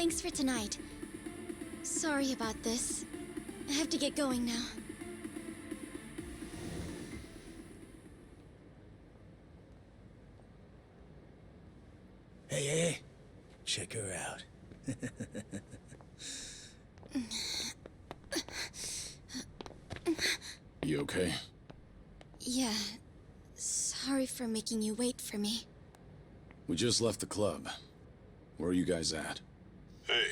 Thanks for tonight. Sorry about this. I have to get going now. Hey, check her out. You okay? Yeah. Sorry for making you wait for me. We just left the club. Where are you guys at? Hey,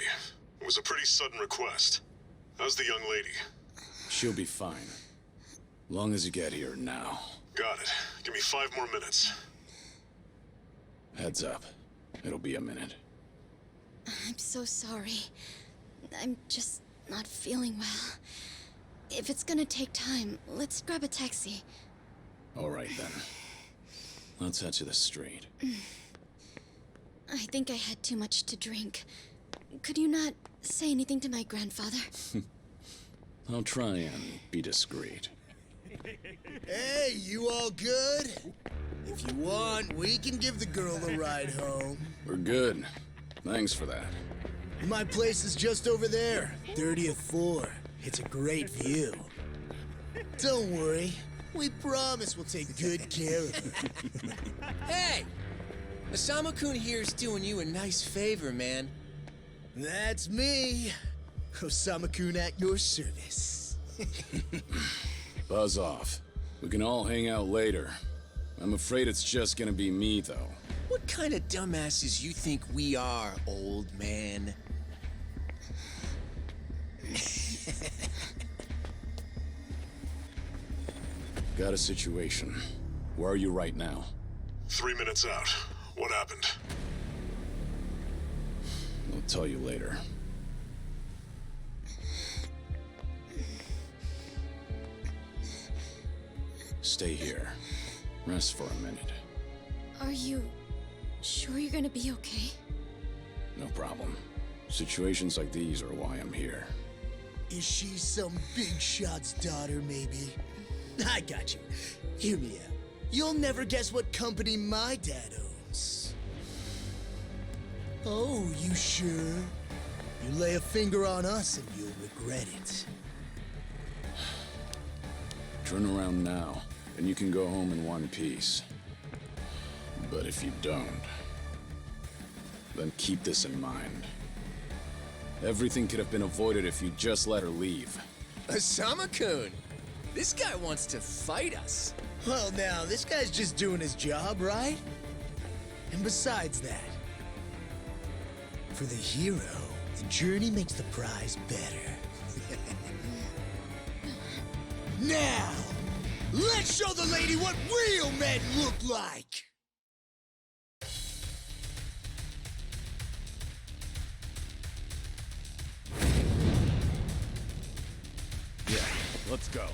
it was a pretty sudden request. How's the young lady? She'll be fine. Long as you get here now. Got it. Give me 5 more minutes. Heads up. It'll be a minute. I'm so sorry. I'm just not feeling well. If it's gonna take time, let's grab a taxi. All right, then. Let's head to the street. I think I had too much to drink. Could you not say anything to my grandfather? I'll try and be discreet. Hey, you all good? If you want, we can give the girl a ride home. We're good. Thanks for that. My place is just over there, 30th floor. It's a great view. Don't worry. We promise we'll take good care of her. Hey! Osamu-kun here's doing you a nice favor, man. That's me. Osamu-kun at your service. Buzz off. We can all hang out later. I'm afraid it's just gonna be me, though. What kind of dumbasses you think we are, old man? Got a situation. Where are you right now? 3 minutes out. What happened? I'll tell you later. Stay here. Rest for a minute. Are you sure you're gonna be okay? No problem. Situations like these are why I'm here. Is she some big shot's daughter, maybe? I got you. Hear me out. You'll never guess what company my dad owns. Oh, you sure? You lay a finger on us and you'll regret it. Turn around now, and you can go home in one piece. But if you don't, then keep this in mind. Everything could have been avoided if you just let her leave. Osamu-kun! This guy wants to fight us. Well, now, this guy's just doing his job, right? And besides that, for the hero, the journey makes the prize better. Now, let's show the lady what real men look like! Yeah, let's go.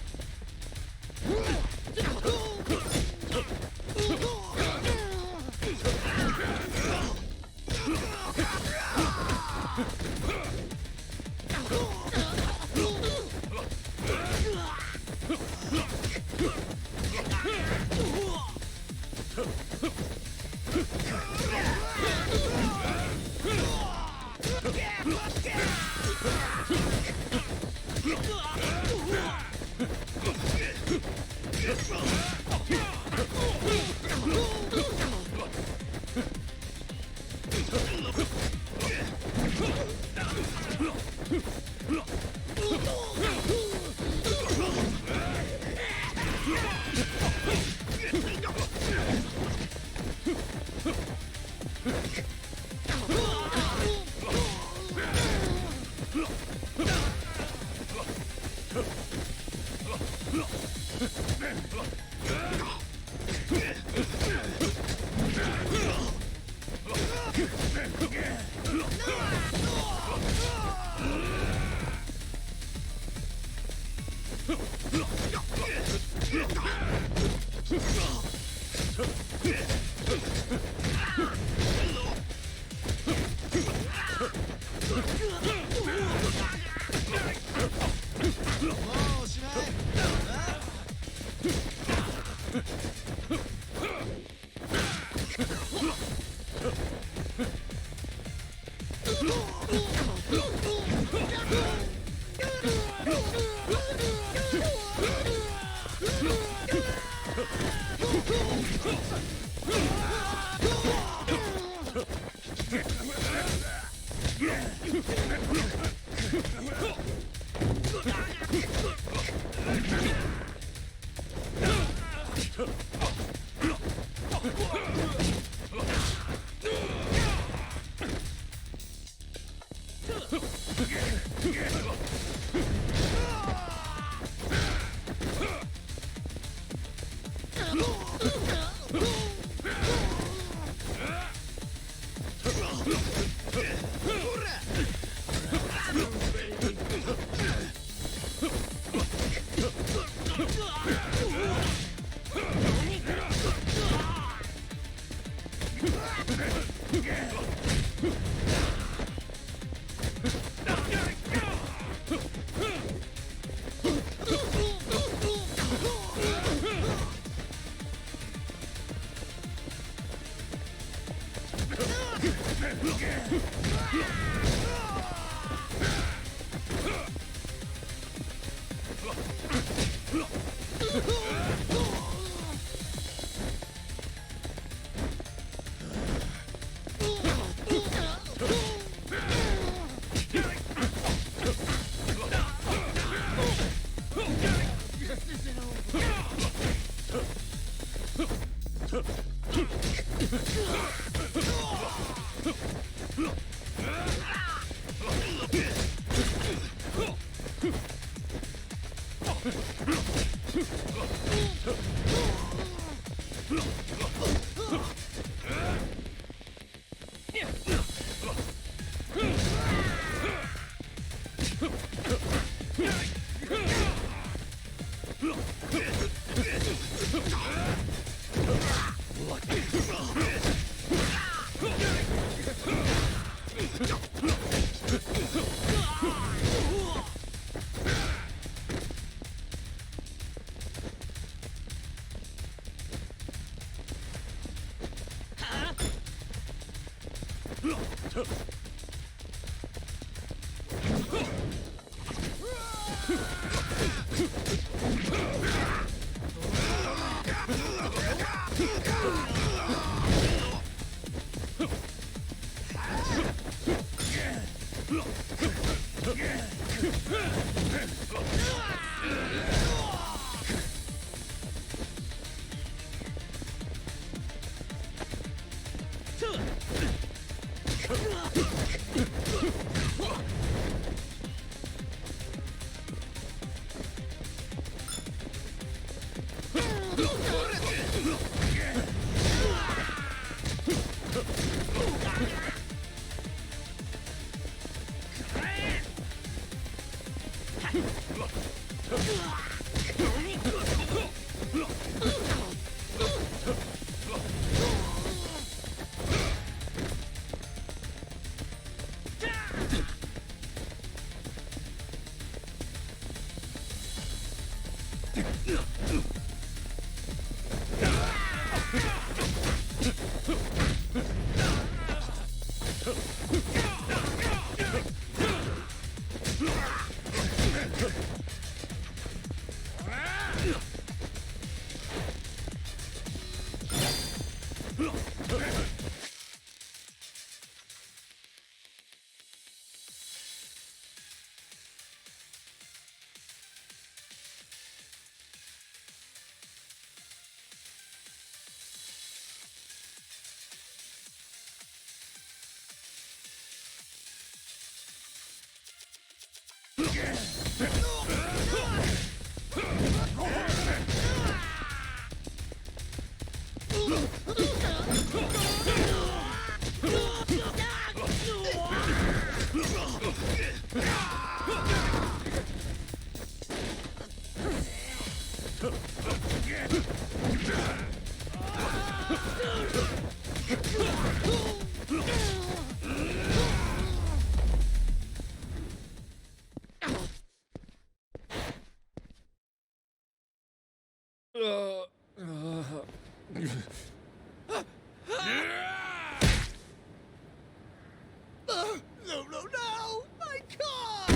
No, no, no! My car!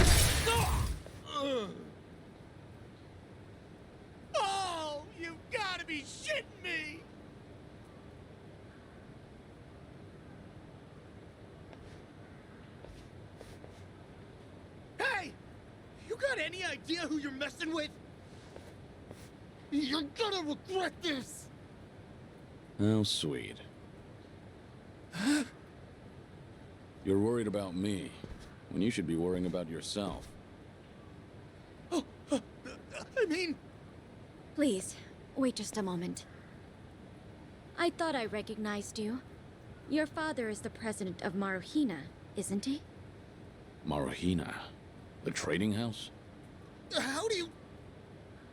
Oh, you've got to be shitting me! You got any idea who you're messing with? You're gonna regret this! How sweet. You're worried about me, when you should be worrying about yourself. I mean... Please, wait just a moment. I thought I recognized you. Your father is the president of Maruhina, isn't he? Maruhina? The trading house? How do you...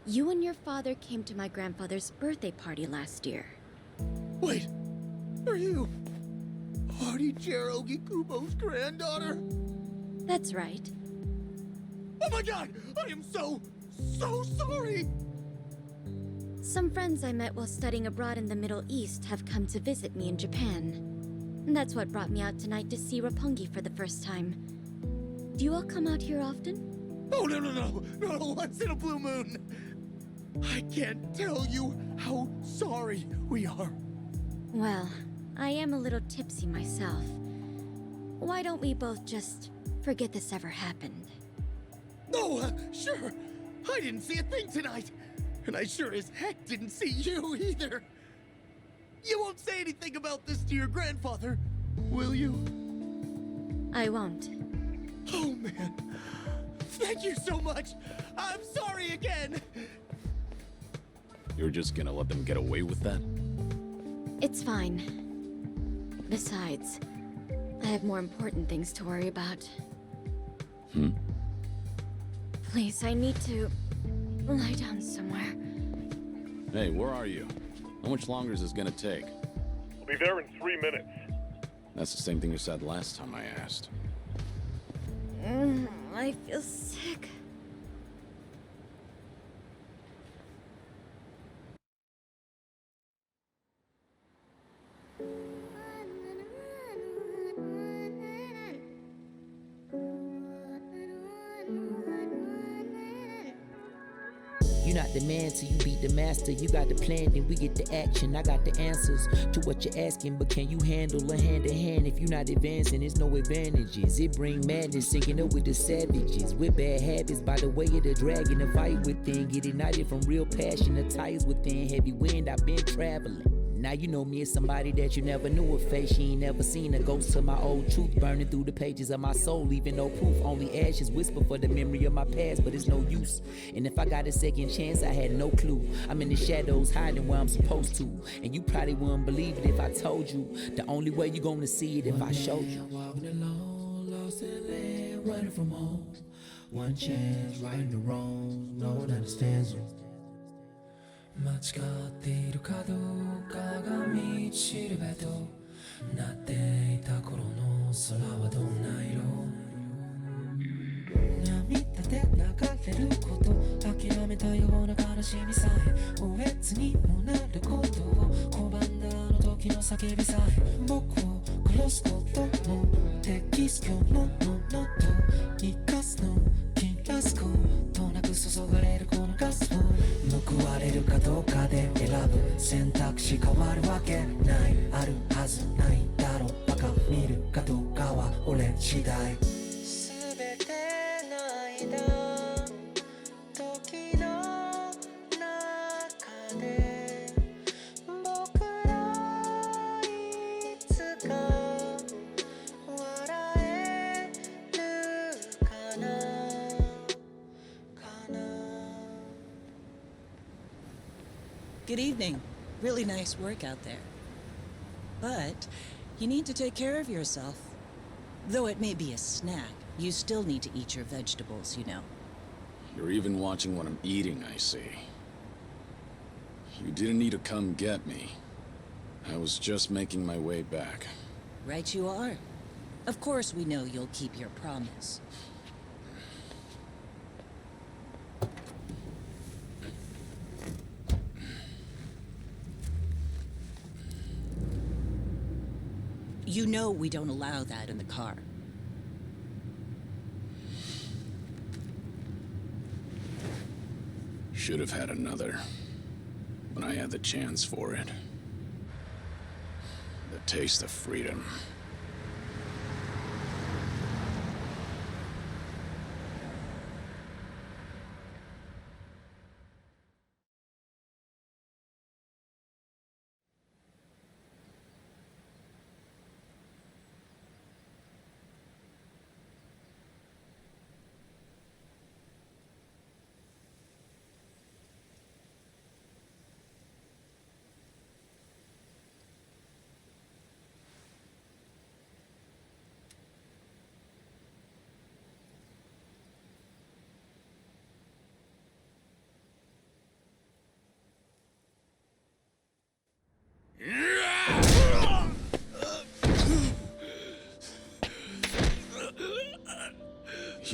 You and your father came to my grandfather's birthday party last year. Wait, are you... Artie Kubo's granddaughter? That's right. Oh my god! I am so sorry! Some friends I met while studying abroad in the Middle East have come to visit me in Japan. And that's what brought me out tonight to see Roppongi for the first time. Do you all come out here often? Oh, no, once in a blue moon! I can't tell you how sorry we are. Well, I am a little tipsy myself. Why don't we both just forget this ever happened? Oh, sure. I didn't see a thing tonight. And I sure as heck didn't see you either. You won't say anything about this to your grandfather, will you? I won't. Oh, man. Thank you so much. I'm sorry again. You're just gonna let them get away with that? It's fine. Besides, I have more important things to worry about. Please, I need to lie down somewhere. Hey, where are you? How much longer is this gonna take? We'll be there in 3 minutes. That's the same thing you said last time I asked. I feel sick. You not the man till you beat the master. You got the plan, then we get the action. I got the answers to what you're asking, but can you handle a hand to hand? If you not advancing, there's no advantages. It bring madness, sinking up with the savages. With bad habits, by the way of the dragon. The fight within, get ignited from real passion. The tires within, heavy wind, I've been traveling. Now you know me as somebody that you never knew a face. She ain't never seen a ghost to my old truth, burning through the pages of my soul, leaving no proof. Only ashes whisper for the memory of my past, but it's no use. And if I got a second chance, I had no clue. I'm in the shadows, hiding where I'm supposed to. And you probably wouldn't believe it if I told you. The only way you gonna see it if I showed you. Walking alone, lost in land, running from home. One chance, righting the wrongs, no one understands them. 間違っているかどうかが道しるべとなっていた頃の空はどんな色涙で流れること諦めたような悲しみさえおえつにもなることを拒んだあの時の叫びさえ僕を殺すこともテキストのものと生かすの切らすことなく注がれるこのガスを報われるかどうかで選ぶ選択肢変わるわけないあるはずないだろうバカ見るかどうかは俺次第全ての間時の中で僕らいつか笑えるかな Good evening. Really nice work out there. But you need to take care of yourself. Though it may be a snack, you still need to eat your vegetables, you know. You're even watching what I'm eating, I see. You didn't need to come get me. I was just making my way back. Right you are. Of course we know you'll keep your promise. You know we don't allow that in the car. Should have had another, when I had the chance for it. The taste of freedom.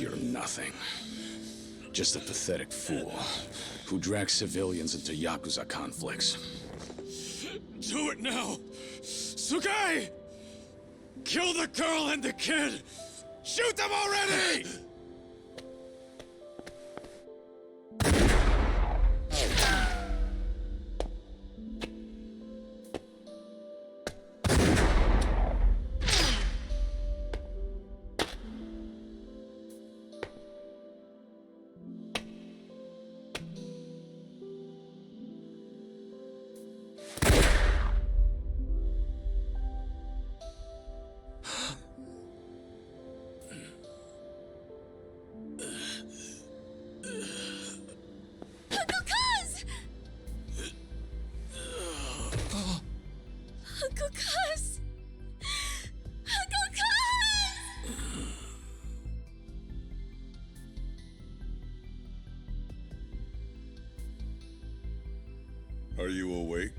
You're nothing. Just a pathetic fool who drags civilians into Yakuza conflicts. Do it now! Sugai! Kill the girl and the kid! Shoot them already! Uncle Kaz! Uncle Kaz! Uncle Kaz! Are you awake,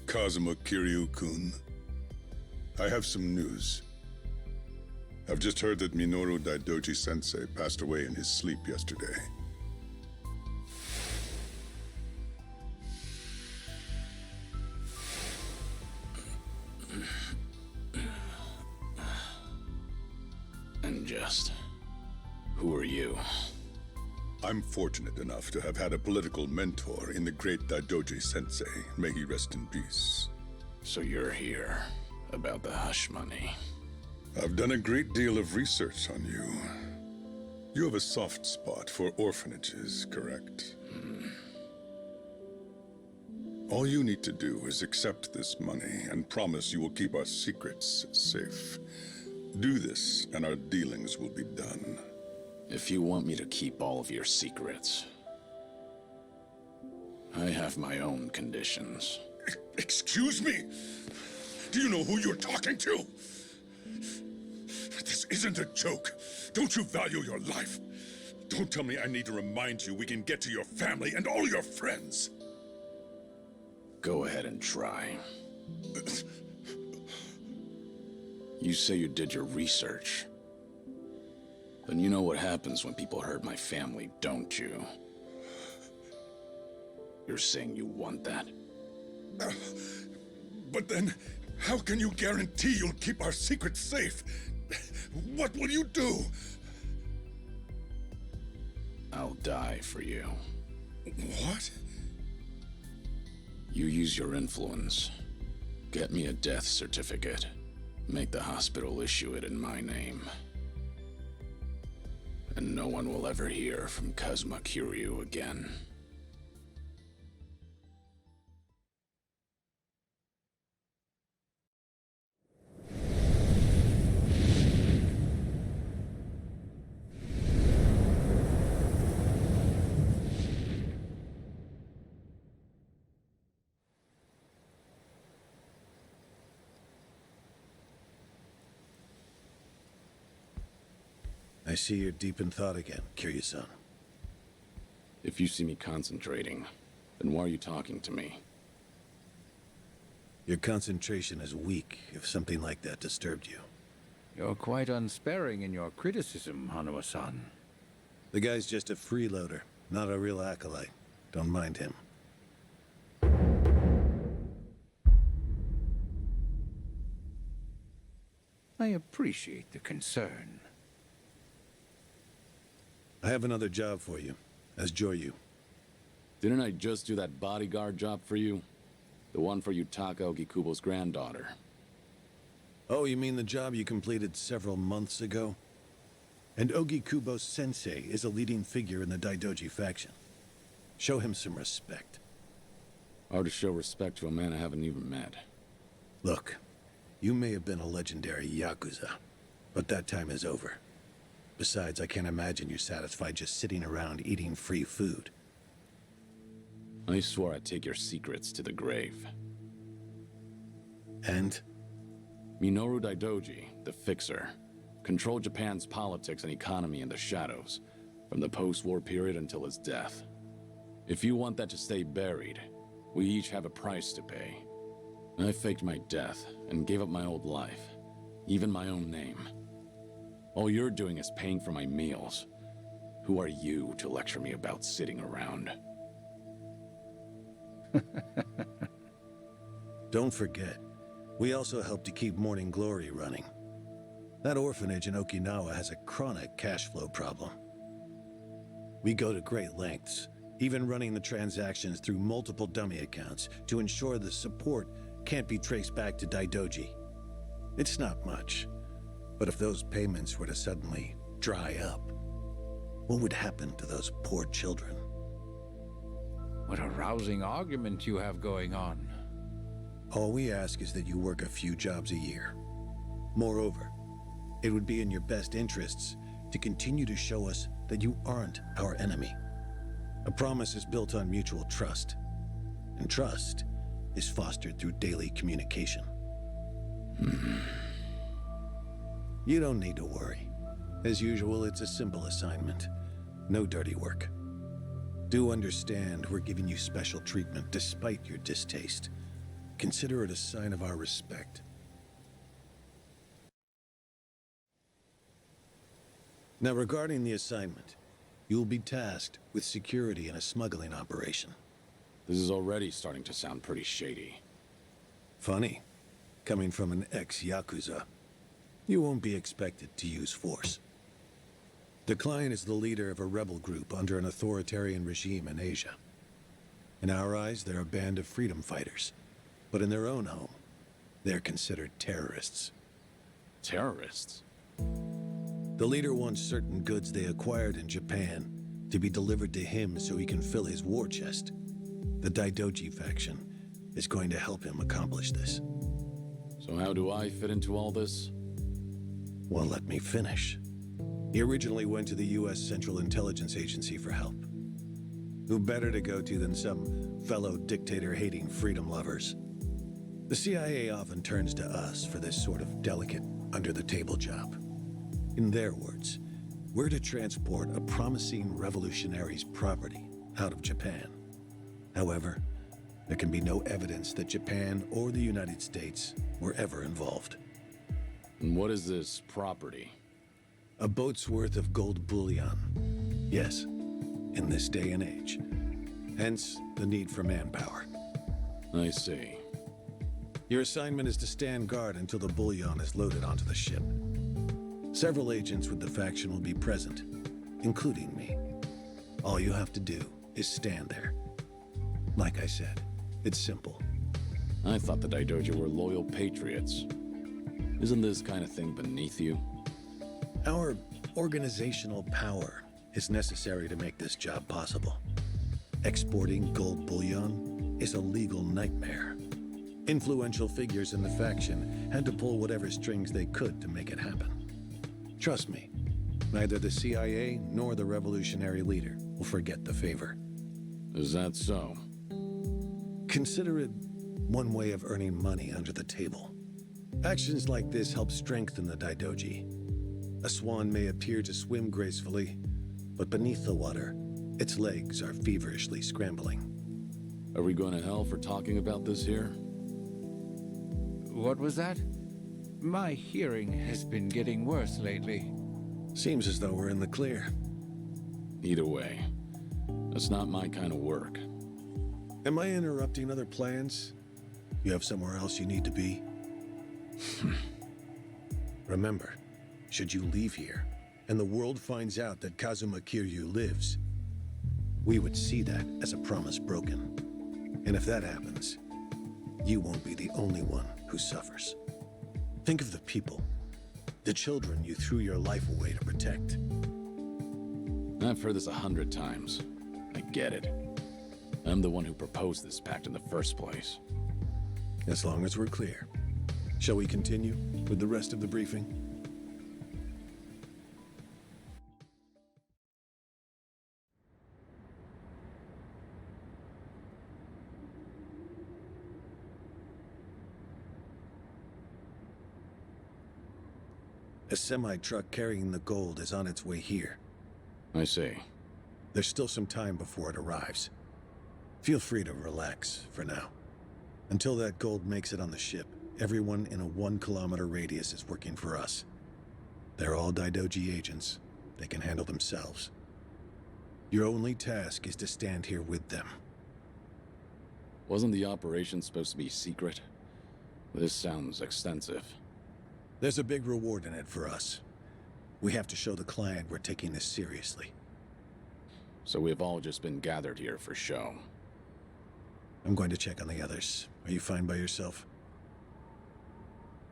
Kazuma Kiryu-kun? I have some news. I've just heard that Minoru Daidoji-sensei passed away in his sleep yesterday. And just... who are you? I'm fortunate enough to have had a political mentor in the great Daidoji-sensei. May he rest in peace. So you're here about the hush money. I've done a great deal of research on you. You have a soft spot for orphanages, correct? All you need to do is accept this money and promise you will keep our secrets safe. Do this, and our dealings will be done. If you want me to keep all of your secrets, I have my own conditions. Excuse me? Do you know who you're talking to? This isn't a joke. Don't you value your life? Don't tell me I need to remind you we can get to your family and all your friends. Go ahead and try. You say you did your research. Then you know what happens when people hurt my family, don't you? You're saying you want that? But then, how can you guarantee you'll keep our secrets safe? What will you do? I'll die for you. What? You use your influence. Get me a death certificate. Make the hospital issue it in my name. And no one will ever hear from Kazuma Kiryu again. I see you're deep in thought again, Kiryu-san. If you see me concentrating, then why are you talking to me? Your concentration is weak if something like that disturbed you. You're quite unsparing in your criticism, Hanuma-san. The guy's just a freeloader, not a real acolyte. Don't mind him. I appreciate the concern. I have another job for you, as Joryu. Didn't I just do that bodyguard job for you? The one for Yutaka Ogikubo's granddaughter. Oh, you mean the job you completed several months ago? And Ogikubo Sensei is a leading figure in the Daidoji faction. Show him some respect. Hard to show respect to a man I haven't even met. Look, you may have been a legendary Yakuza, but that time is over. Besides, I can't imagine you're satisfied just sitting around eating free food. I swore I'd take your secrets to the grave. And? Minoru Daidoji, the Fixer, controlled Japan's politics and economy in the shadows, from the post-war period until his death. If you want that to stay buried, we each have a price to pay. I faked my death and gave up my old life, even my own name. All you're doing is paying for my meals. Who are you to lecture me about sitting around? Don't forget, we also help to keep Morning Glory running. That orphanage in Okinawa has a chronic cash flow problem. We go to great lengths, even running the transactions through multiple dummy accounts to ensure the support can't be traced back to Daidoji. It's not much, but if those payments were to suddenly dry up, what would happen to those poor children? What a rousing argument you have going on. All we ask is that you work a few jobs a year. Moreover, it would be in your best interests to continue to show us that you aren't our enemy. A promise is built on mutual trust, and trust is fostered through daily communication. You don't need to worry. As usual, it's a simple assignment. No dirty work. Do understand we're giving you special treatment despite your distaste. Consider it a sign of our respect. Now, regarding the assignment, you will be tasked with security in a smuggling operation. This is already starting to sound pretty shady. Funny, coming from an ex-Yakuza. You won't be expected to use force. The client is the leader of a rebel group under an authoritarian regime in Asia. In our eyes, they're a band of freedom fighters. But in their own home, they're considered terrorists. Terrorists? The leader wants certain goods they acquired in Japan to be delivered to him so he can fill his war chest. The Daidoji faction is going to help him accomplish this. So how do I fit into all this? Well, let me finish. He originally went to the U.S. Central Intelligence Agency for help. Who better to go to than some fellow dictator-hating freedom lovers? The CIA often turns to us for this sort of delicate, under-the-table job. In their words, we're to transport a promising revolutionary's property out of Japan. However, there can be no evidence that Japan or the United States were ever involved. And what is this property? A boat's worth of gold bullion. Yes, in this day and age. Hence, the need for manpower. I see. Your assignment is to stand guard until the bullion is loaded onto the ship. Several agents with the faction will be present, including me. All you have to do is stand there. Like I said, it's simple. I thought the Daidoji were loyal patriots. Isn't this kind of thing beneath you? Our organizational power is necessary to make this job possible. Exporting gold bullion is a legal nightmare. Influential figures in the faction had to pull whatever strings they could to make it happen. Trust me, neither the CIA nor the revolutionary leader will forget the favor. Is that so? Consider it one way of earning money under the table. Actions like this help strengthen the Daidoji. A swan may appear to swim gracefully, but beneath the water, its legs are feverishly scrambling. Are we going to hell for talking about this here? What was that? My hearing has been getting worse lately. Seems as though we're in the clear. Either way, that's not my kind of work. Am I interrupting other plans? You have somewhere else you need to be? Remember, should you leave here, and the world finds out that Kazuma Kiryu lives, we would see that as a promise broken. And if that happens, you won't be the only one who suffers. Think of the people, the children you threw your life away to protect. I've heard this 100 times. I get it. I'm the one who proposed this pact in the first place. As long as we're clear. Shall we continue with the rest of the briefing? A semi-truck carrying the gold is on its way here. I see. There's still some time before it arrives. Feel free to relax for now. Until that gold makes it on the ship, everyone in a 1-kilometer radius is working for us. They're all Daidoji agents. They can handle themselves. Your only task is to stand here with them. Wasn't the operation supposed to be secret? This sounds extensive. There's a big reward in it for us. We have to show the client we're taking this seriously. So we've all just been gathered here for show. I'm going to check on the others. Are you fine by yourself?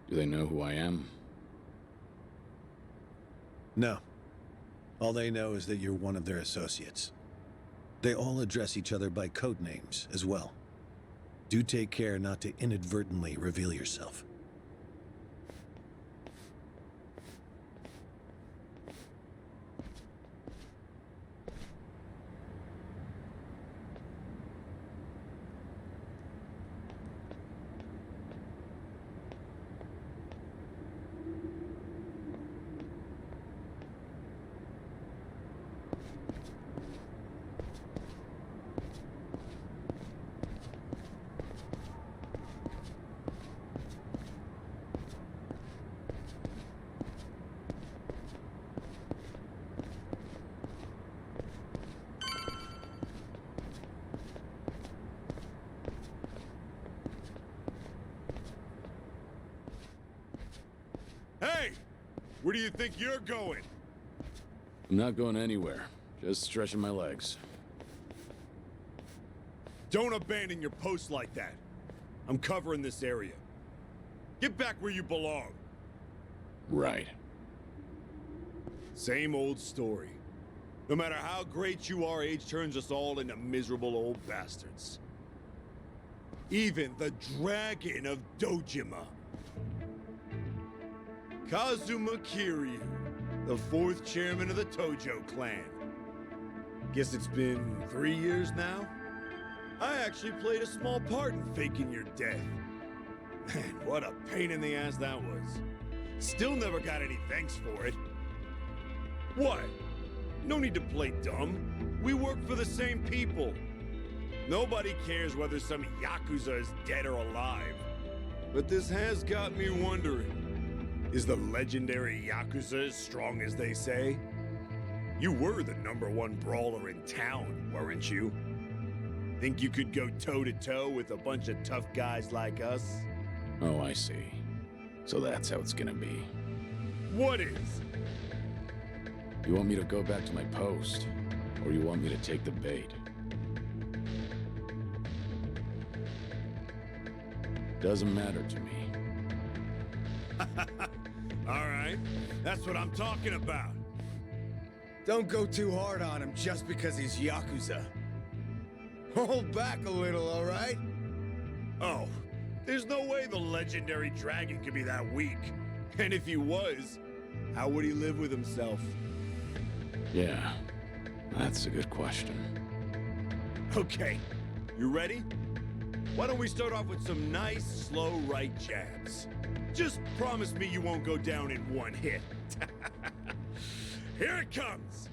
Do they know who I am? No. All they know is that you're one of their associates. They all address each other by code names as well. Do take care not to inadvertently reveal yourself. Hey! Where do you think you're going? I'm not going anywhere. Just stretching my legs. Don't abandon your post like that. I'm covering this area. Get back where you belong. Right. Same old story. No matter how great you are, age turns us all into miserable old bastards. Even the Dragon of Dojima. Kazuma Kiryu, the 4th chairman of the Tojo clan. Guess it's been 3 years now? I actually played a small part in faking your death. Man, what a pain in the ass that was. Still never got any thanks for it. What? No need to play dumb. We work for the same people. Nobody cares whether some Yakuza is dead or alive. But this has got me wondering. Is the legendary Yakuza as strong as they say? You were the #1 brawler in town, weren't you? Think you could go toe-to-toe with a bunch of tough guys like us? Oh, I see. So that's how it's gonna be. What is? You want me to go back to my post? Or you want me to take the bait? Doesn't matter to me. All right, that's what I'm talking about. Don't go too hard on him just because he's Yakuza. Hold back a little, all right? Oh, there's no way the legendary dragon could be that weak. And if he was, how would he live with himself? Yeah, that's a good question. Okay, you ready? Why don't we start off with some nice, slow right jabs? Just promise me you won't go down in one hit. Here it comes!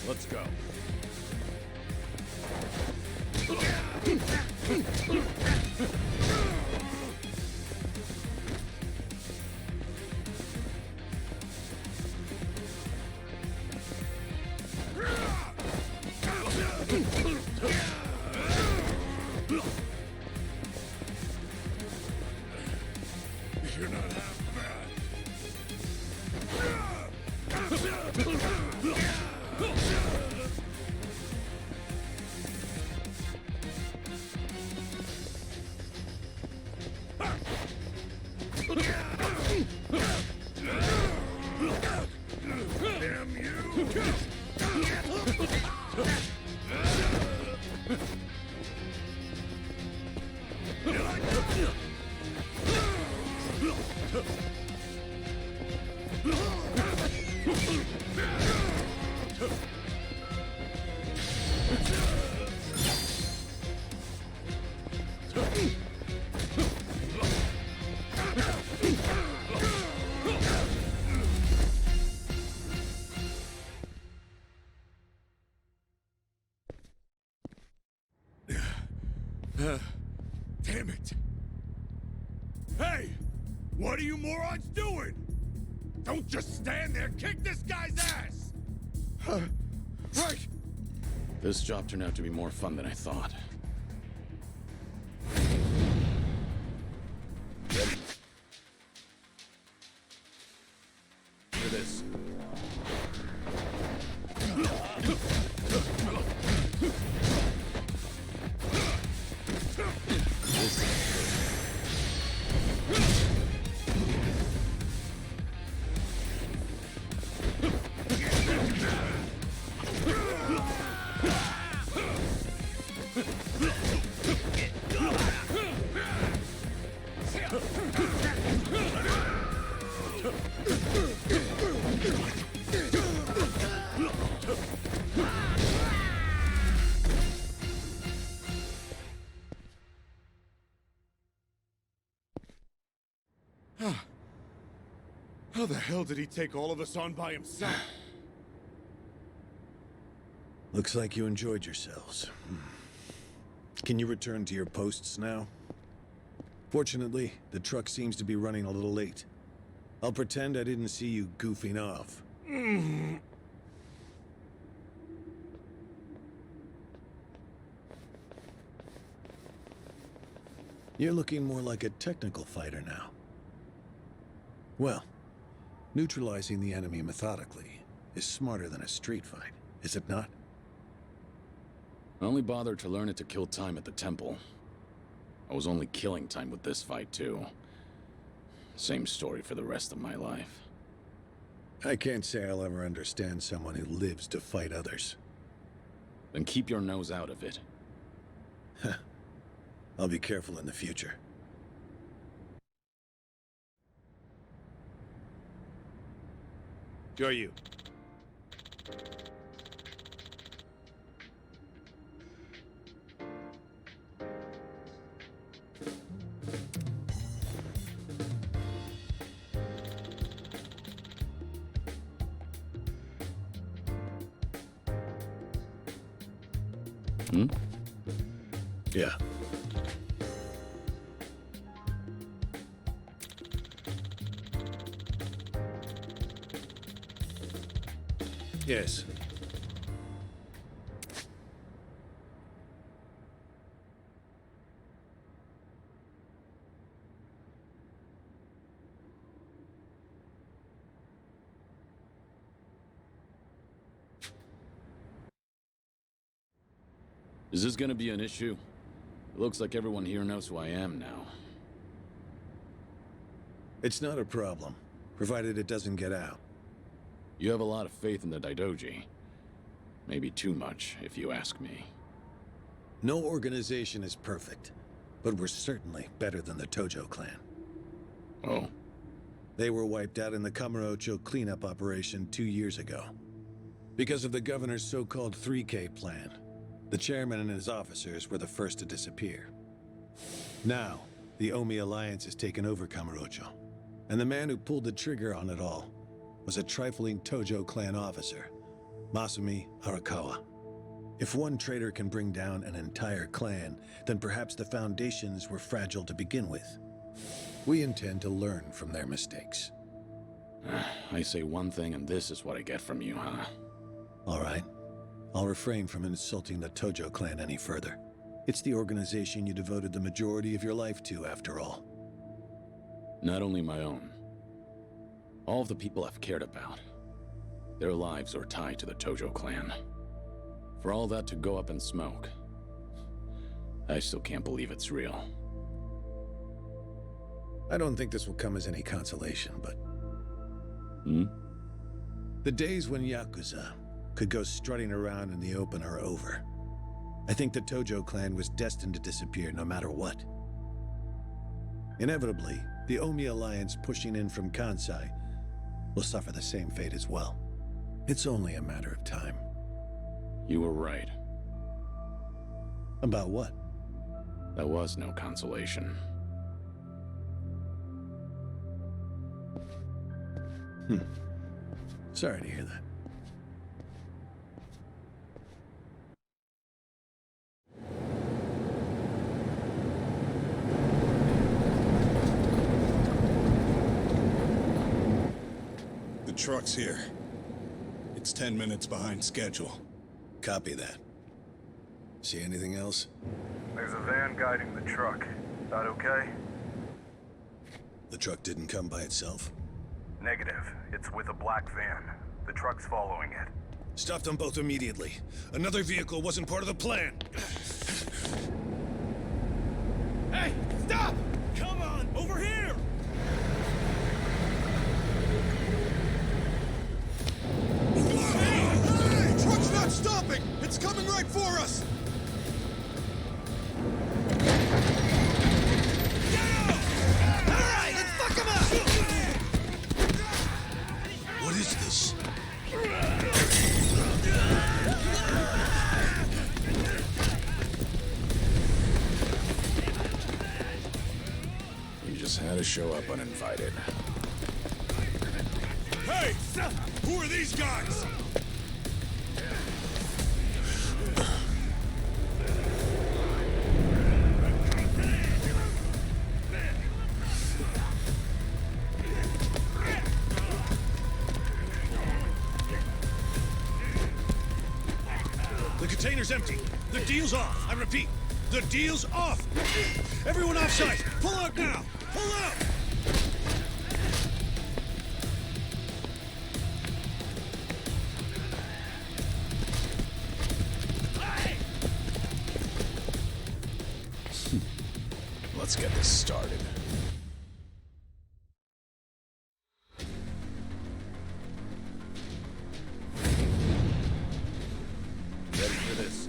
Let's go. You're not half bad. Damn you! Damn it! Hey! What are you morons doing? Don't just stand there! Kick this guy's ass! Right! This job turned out to be more fun than I thought. For this. How the hell did he take all of us on by himself? Looks like you enjoyed yourselves. Can you return to your posts now? Fortunately, the truck seems to be running a little late. I'll pretend I didn't see you goofing off. You're looking more like a technical fighter now. Well, neutralizing the enemy methodically is smarter than a street fight, is it not? I only bothered to learn it to kill time at the temple. I was only killing time with this fight, too. Same story for the rest of my life. I can't say I'll ever understand someone who lives to fight others. Then keep your nose out of it. I'll be careful in the future. Go you. Yeah. Yes. Is this gonna be an issue? It looks like everyone here knows who I am now. It's not a problem, provided it doesn't get out. You have a lot of faith in the Daidoji. Maybe too much, if you ask me. No organization is perfect, but we're certainly better than the Tojo clan. Oh? They were wiped out in the Kamurocho cleanup operation 2 years ago. Because of the governor's so-called 3K plan, the chairman and his officers were the first to disappear. Now, the Omi Alliance has taken over Kamurocho, and the man who pulled the trigger on it all was a trifling Tojo clan officer, Masumi Arakawa. If one traitor can bring down an entire clan, then perhaps the foundations were fragile to begin with. We intend to learn from their mistakes. I say one thing and this is what I get from you, huh? All right. I'll refrain from insulting the Tojo clan any further. It's the organization you devoted the majority of your life to, after all. Not only my own. All of the people I've cared about. Their lives are tied to the Tojo clan. For all that to go up in smoke, I still can't believe it's real. I don't think this will come as any consolation, but... The days when Yakuza could go strutting around in the open are over. I think the Tojo clan was destined to disappear no matter what. Inevitably, the Omi Alliance pushing in from Kansai will suffer the same fate as well. It's only a matter of time. You were right. About what? That was no consolation. Sorry to hear that. The truck's here. It's 10 minutes behind schedule. Copy that. See anything else? There's a van guiding the truck. That okay? The truck didn't come by itself? Negative. It's with a black van. The truck's following it. Stop them both immediately. Another vehicle wasn't part of the plan. Hey, stop! Come on, over here! Hey! Truck's not stopping! It's coming right for us! Alright, let's fuck him up! What is this? You just had to show up uninvited. Hey! Who are these guys? The container's empty. The deal's off. I repeat, the deal's off. Everyone offside. Pull out now. Pull out. Let's get this started. Ready for this?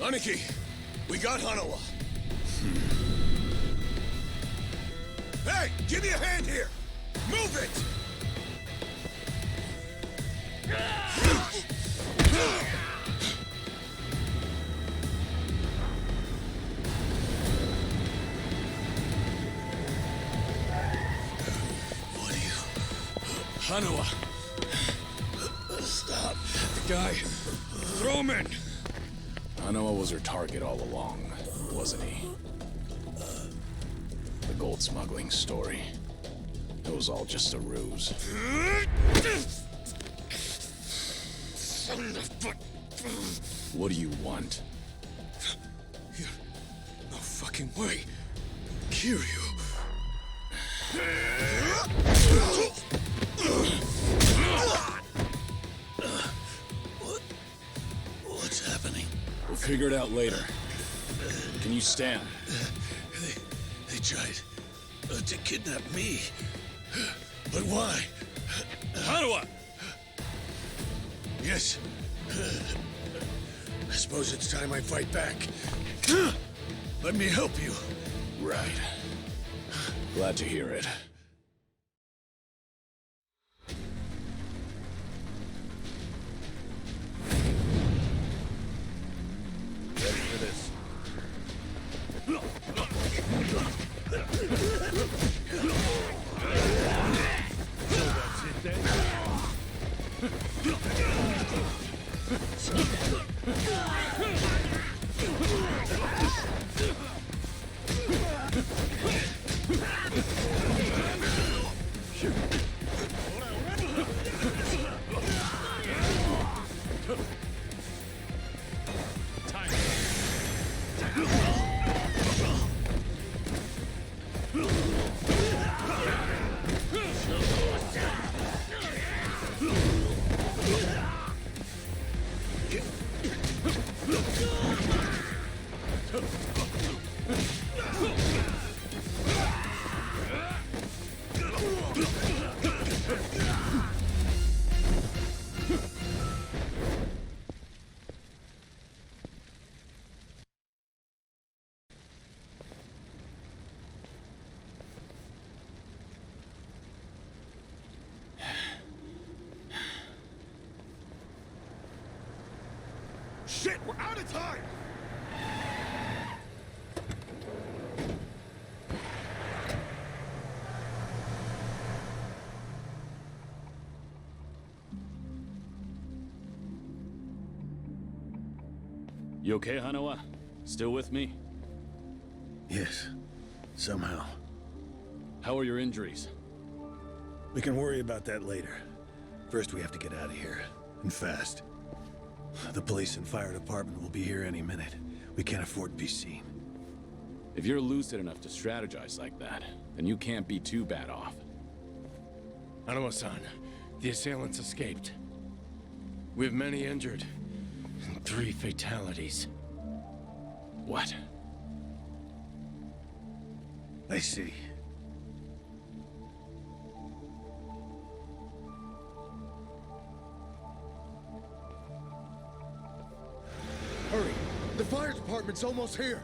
Aniki, we got Hanawa. Hey, give me a hand here. Move it. What are you? Hanawa. Stop. The guy. Throw him in. Hanawa was her target all along, wasn't he? The gold smuggling story. It was all just a ruse. Son of a... What do you want? No fucking way. Kiryu. What's happening? We'll figure it out later. Can you stand? They tried to kidnap me. But why? Hanawa! Yes. I suppose it's time I fight back. Let me help you. Right. Glad to hear it. Ready for this? So that's it then? Shit, we're out of time! You okay, Hanawa? Still with me? Yes. Somehow. How are your injuries? We can worry about that later. First, we have to get out of here. And fast. The police and fire department will be here any minute. We can't afford to be seen. If you're lucid enough to strategize like that, then you can't be too bad off. Hanawa-san, the assailants escaped. We have many injured, and 3 fatalities. What? I see. Hurry! The fire department's almost here!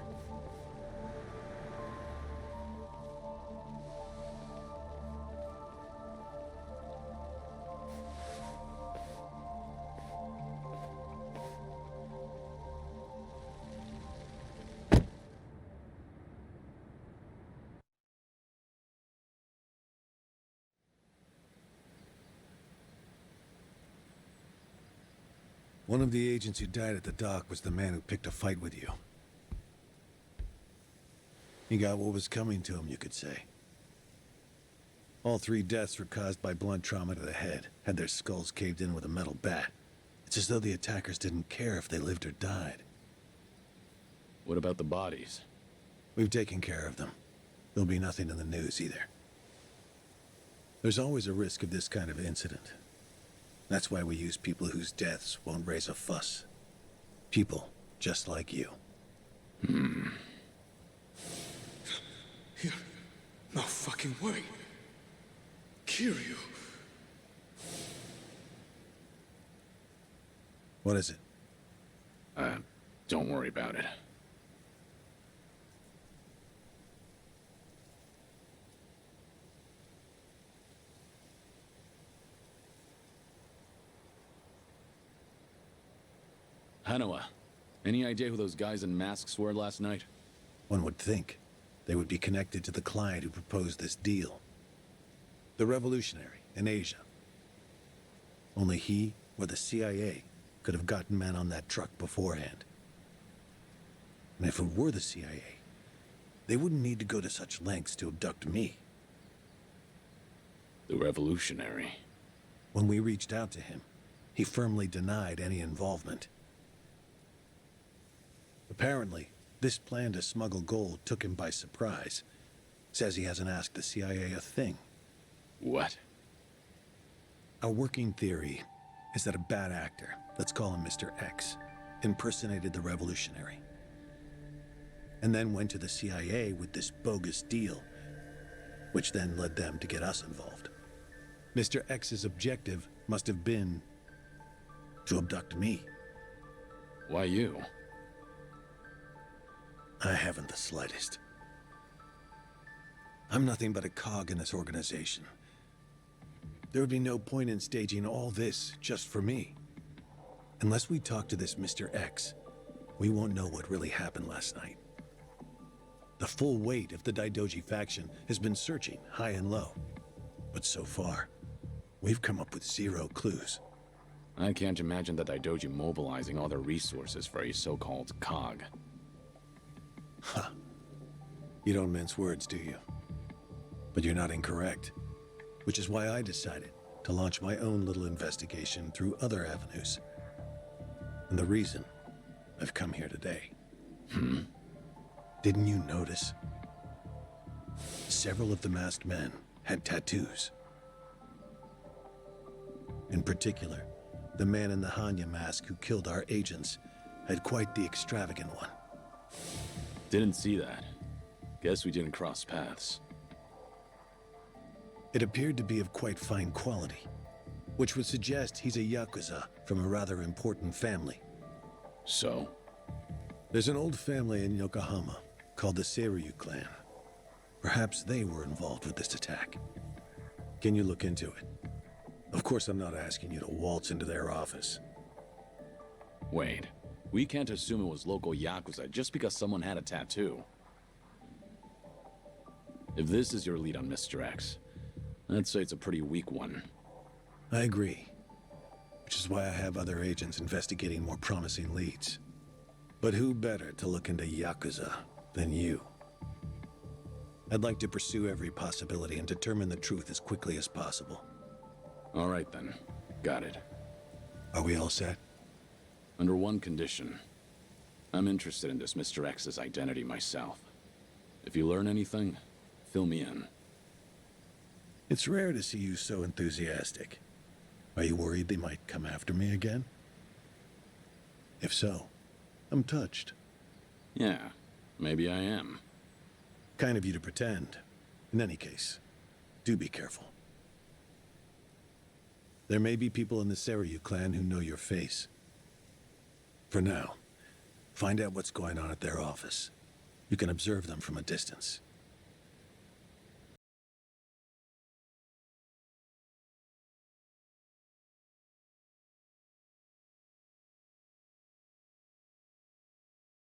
One of the agents who died at the dock was the man who picked a fight with you. He got what was coming to him, you could say. All 3 deaths were caused by blunt trauma to the head, had their skulls caved in with a metal bat. It's as though the attackers didn't care if they lived or died. What about the bodies? We've taken care of them. There'll be nothing in the news either. There's always a risk of this kind of incident. That's why we use people whose deaths won't raise a fuss. People just like you. No fucking way. Kiryu. What is it? Don't worry about it. Hanawa, any idea who those guys in masks were last night? One would think they would be connected to the client who proposed this deal. The revolutionary in Asia. Only he or the CIA could have gotten men on that truck beforehand. And if it were the CIA, they wouldn't need to go to such lengths to abduct me. The revolutionary. When we reached out to him, he firmly denied any involvement. Apparently, this plan to smuggle gold took him by surprise. Says he hasn't asked the CIA a thing. What? Our working theory is that a bad actor, let's call him Mr. X, impersonated the revolutionary. And then went to the CIA with this bogus deal, which then led them to get us involved. Mr. X's objective must have been to abduct me. Why you? I haven't the slightest. I'm nothing but a cog in this organization. There would be no point in staging all this just for me. Unless we talk to this Mr. X, we won't know what really happened last night. The full weight of the Daidoji faction has been searching high and low. But so far, we've come up with 0 clues. I can't imagine the Daidoji mobilizing all their resources for a so-called cog. Huh. You don't mince words, do you? But you're not incorrect. Which is why I decided to launch my own little investigation through other avenues. And the reason I've come here today. Didn't you notice? Several of the masked men had tattoos. In particular, the man in the Hanya mask who killed our agents had quite the extravagant one. Didn't see that. Guess we didn't cross paths. It appeared to be of quite fine quality, which would suggest he's a Yakuza from a rather important family. So? There's an old family in Yokohama called the Seiryu clan. Perhaps they were involved with this attack. Can you look into it? Of course, I'm not asking you to waltz into their office. Wait, we can't assume it was local Yakuza just because someone had a tattoo. If this is your lead on Mr. X, I'd say it's a pretty weak one. I agree. Which is why I have other agents investigating more promising leads. But who better to look into Yakuza than you? I'd like to pursue every possibility and determine the truth as quickly as possible. All right then. Got it. Are we all set? Under one condition. I'm interested in this Mr. X's identity myself. If you learn anything, fill me in. It's rare to see you so enthusiastic. Are you worried they might come after me again? If so, I'm touched. Yeah, maybe I am. Kind of you to pretend. In any case, do be careful. There may be people in the Seiryu clan who know your face. For now, find out what's going on at their office. You can observe them from a distance.